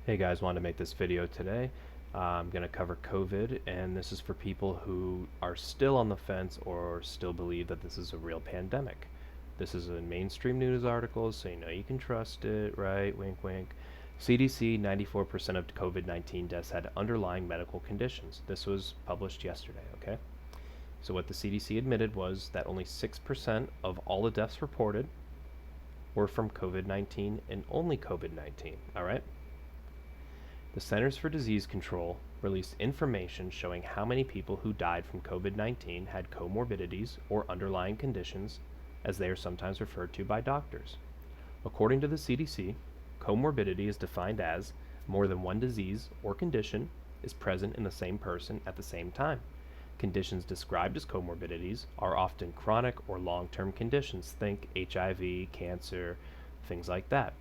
Hey guys, wanted to make this video today. I'm going to cover COVID, and this is for people who are still on the fence or still believe that this is a real pandemic. This is in mainstream news articles, so you know you can trust it, right? Wink, wink. CDC, 94% of COVID-19 deaths had underlying medical conditions. This was published yesterday, okay? So what the CDC admitted was that only 6% of all the deaths reported were from COVID-19 and only COVID-19, all right? The Centers for Disease Control released information showing how many people who died from COVID-19 had comorbidities or underlying conditions, as they are sometimes referred to by doctors. According to the CDC, comorbidity is defined as more than one disease or condition is present in the same person at the same time. Conditions described as comorbidities are often chronic or long-term conditions. Think HIV, cancer, things like that.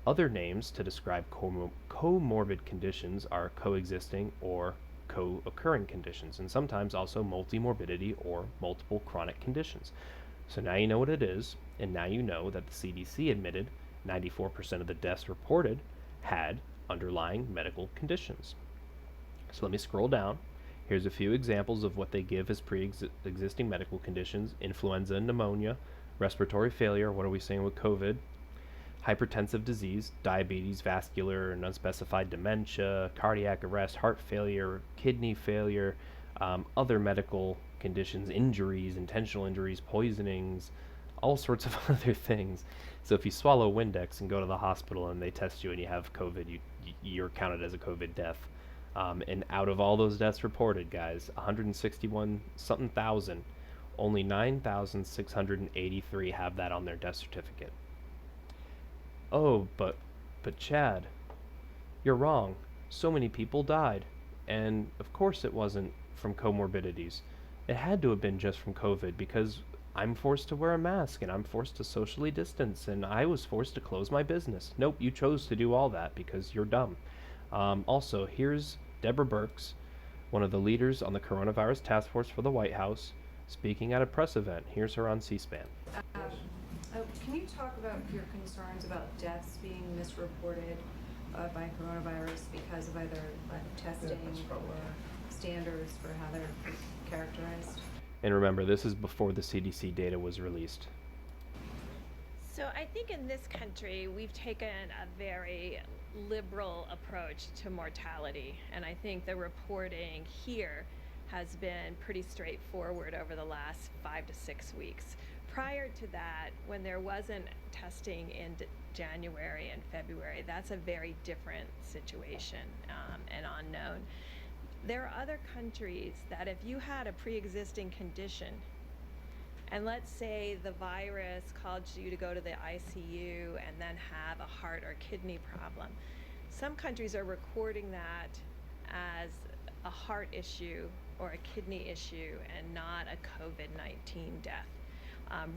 Other names to describe comorbid conditions are coexisting or co-occurring conditions, and sometimes also multimorbidity or multiple chronic conditions. So now you know what it is, and now you know that the CDC admitted 94% of the deaths reported had underlying medical conditions. So let me scroll down. Here's a few examples of what they give as pre-existing medical conditions: influenza, pneumonia, respiratory failure, what are we saying with COVID, hypertensive disease, diabetes, vascular and unspecified dementia, cardiac arrest, heart failure, kidney failure, other medical conditions, injuries, intentional injuries, poisonings, all sorts of other things. So if you swallow Windex and go to the hospital and they test you and you have COVID, you're counted as a COVID death. And out of all those deaths reported, guys, 161 something thousand, only 9,683 have that on their death certificate. Oh, but Chad, you're wrong. So many people died. And of course it wasn't from comorbidities. It had to have been just from COVID because I'm forced to wear a mask and I'm forced to socially distance and I was forced to close my business. Nope, you chose to do all that because you're dumb. Also, here's Deborah Burks, one of the leaders on the coronavirus task force for the White House, speaking at a press event. Here's her on C-SPAN. Can you talk about your concerns about deaths being misreported by coronavirus because of either lack of testing or standards for how they're characterized? And remember, this is before the CDC data was released. So I think in this country, we've taken a very liberal approach to mortality. And I think the reporting here has been pretty straightforward over the last 5 to 6 weeks. Prior to that, when there wasn't testing in January and February, that's a very different situation and unknown. There are other countries that if you had a pre-existing condition, and let's say the virus caused you to go to the ICU and then have a heart or kidney problem, some countries are recording that as a heart issue or a kidney issue and not a COVID-19 death.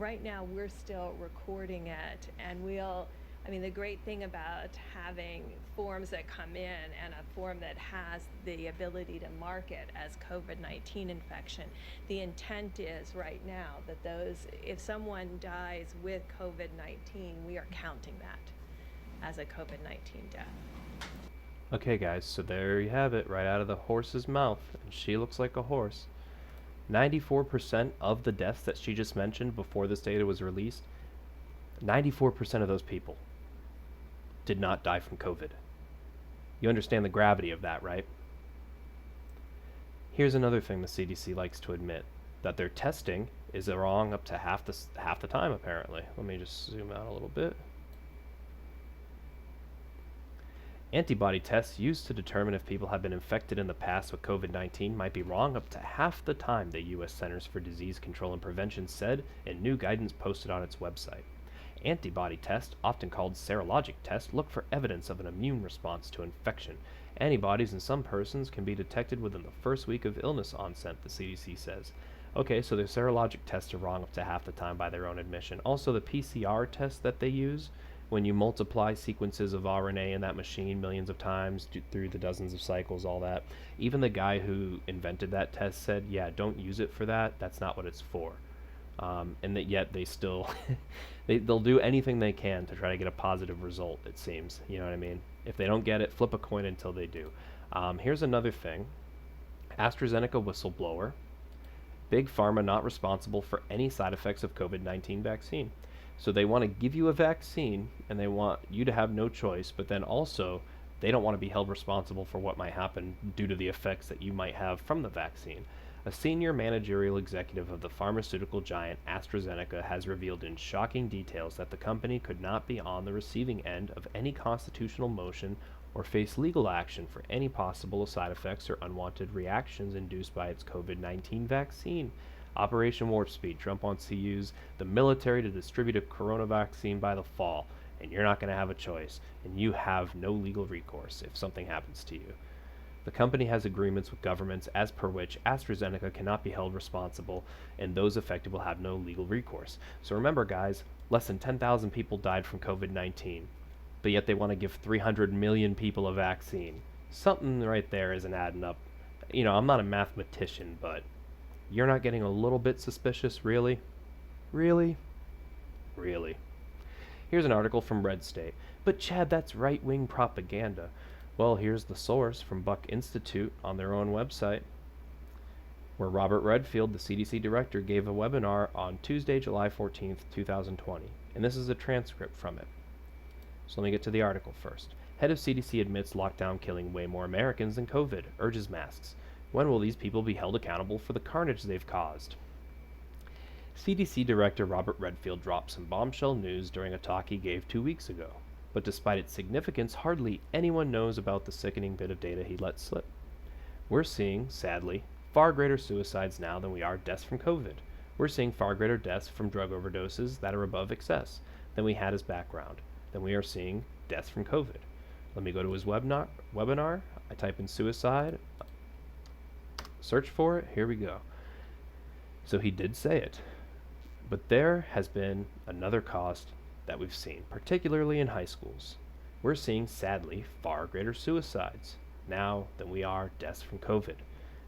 Right now, we're still recording it, and the great thing about having forms that come in and a form that has the ability to mark it as COVID-19 infection, the intent is right now that if someone dies with COVID-19, we are counting that as a COVID-19 death. Okay guys, so there you have it, right out of the horse's mouth, and she looks like a horse. 94% of the deaths that she just mentioned before this data was released, 94% of those people did not die from COVID. You understand the gravity of that, right? Here's another thing the CDC likes to admit, that their testing is wrong up to half the time, apparently. Let me just zoom out a little bit. Antibody tests used to determine if people have been infected in the past with COVID-19 might be wrong up to half the time, the U.S. Centers for Disease Control and Prevention said in new guidance posted on its website. Antibody tests, often called serologic tests, look for evidence of an immune response to infection. Antibodies in some persons can be detected within the first week of illness onset, the CDC says. Okay, so the serologic tests are wrong up to half the time by their own admission. Also, the PCR test that they use, when you multiply sequences of RNA in that machine millions of times through the dozens of cycles, all that, even the guy who invented that test said, yeah, don't use it for that. That's not what it's for. And that yet they still they'll do anything they can to try to get a positive result, it seems. You know what I mean? If they don't get it, flip a coin until they do. Here's another thing. AstraZeneca whistleblower. Big Pharma not responsible for any side effects of COVID-19 vaccine. So they want to give you a vaccine and they want you to have no choice, but then also they don't want to be held responsible for what might happen due to the effects that you might have from the vaccine. A senior managerial executive of the pharmaceutical giant AstraZeneca has revealed in shocking details that the company could not be on the receiving end of any constitutional motion or face legal action for any possible side effects or unwanted reactions induced by its COVID-19 vaccine. Operation Warp Speed. Trump wants to use the military to distribute a corona vaccine by the fall, and you're not going to have a choice, and you have no legal recourse if something happens to you. The company has agreements with governments as per which AstraZeneca cannot be held responsible, and those affected will have no legal recourse. So remember, guys, less than 10,000 people died from COVID-19, but yet they want to give 300 million people a vaccine. Something right there isn't adding up. You know, I'm not a mathematician, but you're not getting a little bit suspicious, really? Really? Really? Here's an article from Red State. But Chad, that's right-wing propaganda. Well, here's the source from Buck Institute on their own website, where Robert Redfield, the CDC director, gave a webinar on Tuesday, July 14th, 2020. And this is a transcript from it. So let me get to the article first. Head of CDC admits lockdown killing way more Americans than COVID, urges masks. When will these people be held accountable for the carnage they've caused? CDC Director Robert Redfield dropped some bombshell news during a talk he gave 2 weeks ago. But despite its significance, hardly anyone knows about the sickening bit of data he let slip. We're seeing, sadly, far greater suicides now than we are deaths from COVID. We're seeing far greater deaths from drug overdoses that are above excess than we had as background. Than we are seeing deaths from COVID. Let me go to his webinar. I type in suicide, search for it, here we go. So he did say it. But there has been another cost that we've seen, particularly in high schools. We're seeing, sadly, far greater suicides now than we are deaths from COVID.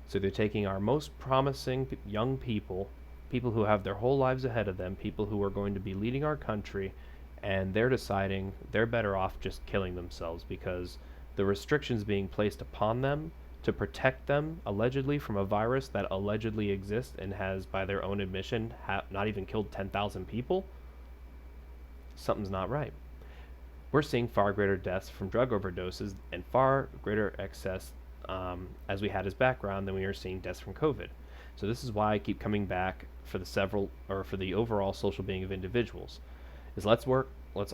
So they're taking our most promising young people, people who have their whole lives ahead of them, people who are going to be leading our country, and they're deciding they're better off just killing themselves because the restrictions being placed upon them to protect them allegedly from a virus that allegedly exists and has, by their own admission, not even killed 10,000 people, something's not right. We're seeing far greater deaths from drug overdoses and far greater excess as we had as background than we are seeing deaths from COVID. So this is why I keep coming back for the overall social being of individuals. Is let's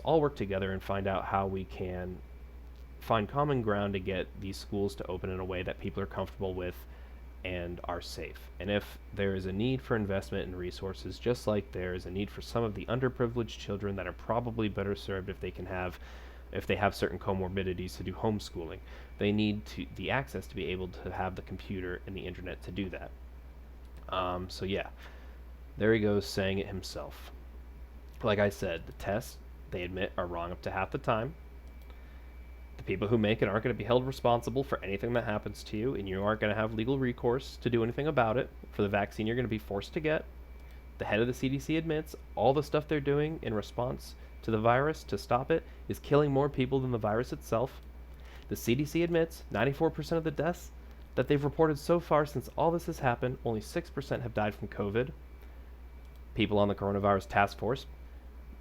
all work together and find out how we can find common ground to get these schools to open in a way that people are comfortable with and are safe. And if there is a need for investment in resources, just like there is a need for some of the underprivileged children that are probably better served if they have certain comorbidities to do homeschooling, they need the access to be able to have the computer and the internet to do that. So yeah, there he goes saying it himself. Like I said, the tests, they admit, are wrong up to half the time. The people who make it aren't going to be held responsible for anything that happens to you, and you aren't going to have legal recourse to do anything about it. For the vaccine you're going to be forced to get. The head of the CDC admits all the stuff they're doing in response to the virus to stop it is killing more people than the virus itself. The CDC admits 94% of the deaths that they've reported so far since all this has happened, only 6% have died from COVID. People on the coronavirus task force,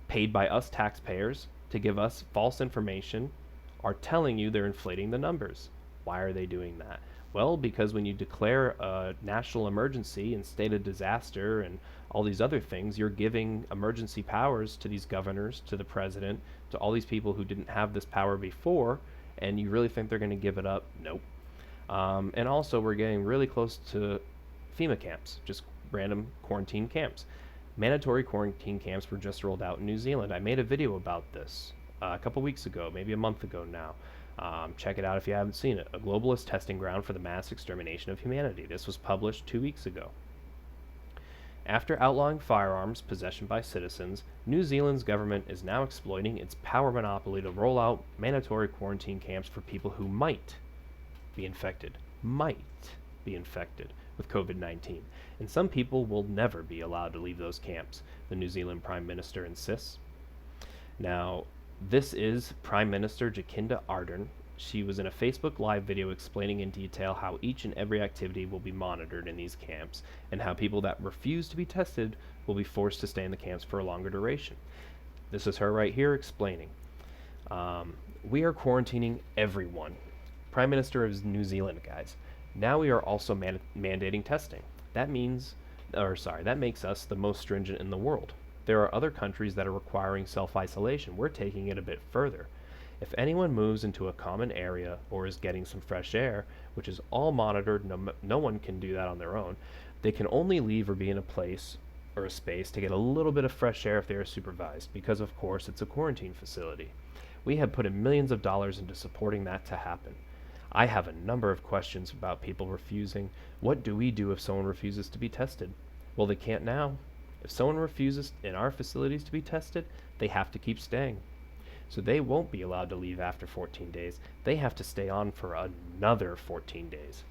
paid by us taxpayers to give us false information, are telling you they're inflating the numbers. Why are they doing that? Well, because when you declare a national emergency and state of disaster and all these other things, you're giving emergency powers to these governors, to the president, to all these people who didn't have this power before, and you really think they're going to give it up? Nope. And also, we're getting really close to FEMA camps, just random quarantine camps. Mandatory quarantine camps were just rolled out in New Zealand. I made a video about this a couple weeks ago, maybe a month ago now. Check it out if you haven't seen it. A globalist testing ground for the mass extermination of humanity. This was published 2 weeks ago. After outlawing firearms possession by citizens, New Zealand's government is now exploiting its power monopoly to roll out mandatory quarantine camps for people who might be infected. Might be infected with COVID-19. And some people will never be allowed to leave those camps, the New Zealand Prime Minister insists. Now, This is Prime Minister Jacinda Ardern. She was in a Facebook Live video explaining in detail how each and every activity will be monitored in these camps, and how people that refuse to be tested will be forced to stay in the camps for a longer duration. This is her right here explaining. We are quarantining everyone. Prime Minister of New Zealand, guys. Now we are also mandating testing. That makes us the most stringent in the world. There are other countries that are requiring self-isolation. We're taking it a bit further. If anyone moves into a common area or is getting some fresh air, which is all monitored, no one can do that on their own, they can only leave or be in a place or a space to get a little bit of fresh air if they are supervised, because of course it's a quarantine facility. We have put in millions of dollars into supporting that to happen. I have a number of questions about people refusing. What do we do if someone refuses to be tested? Well, they can't now. If someone refuses in our facilities to be tested, they have to keep staying. So they won't be allowed to leave after 14 days. They have to stay on for another 14 days.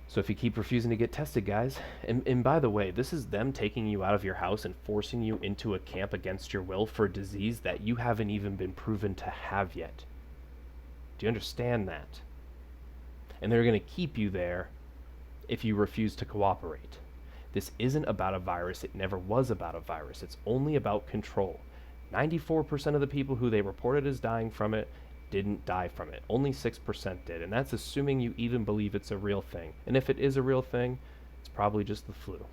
So if you keep refusing to get tested, guys, and by the way, this is them taking you out of your house and forcing you into a camp against your will for a disease that you haven't even been proven to have yet. Do you understand that? And they're going to keep you there if you refuse to cooperate. This isn't about a virus. It never was about a virus. It's only about control. 94% of the people who they reported as dying from it didn't die from it. Only 6% did, and that's assuming you even believe it's a real thing. And if it is a real thing, it's probably just the flu.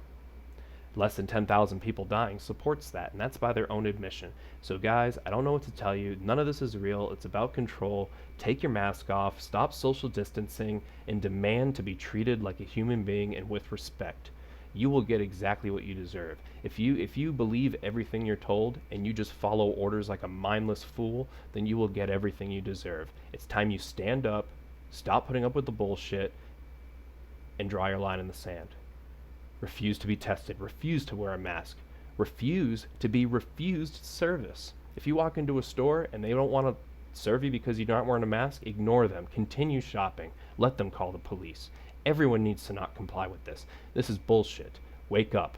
Less than 10,000 people dying supports that, and that's by their own admission. So guys, I don't know what to tell you. None of this is real. It's about control. Take your mask off, stop social distancing, and demand to be treated like a human being and with respect. You will get exactly what you deserve. If you believe everything you're told and you just follow orders like a mindless fool, then you will get everything you deserve. It's time you stand up, stop putting up with the bullshit, and draw your line in the sand. Refuse to be tested. Refuse to wear a mask. Refuse to be refused service. If you walk into a store and they don't want to serve you because you're not wearing a mask, ignore them. Continue shopping. Let them call the police. Everyone needs to not comply with this. This is bullshit. Wake up.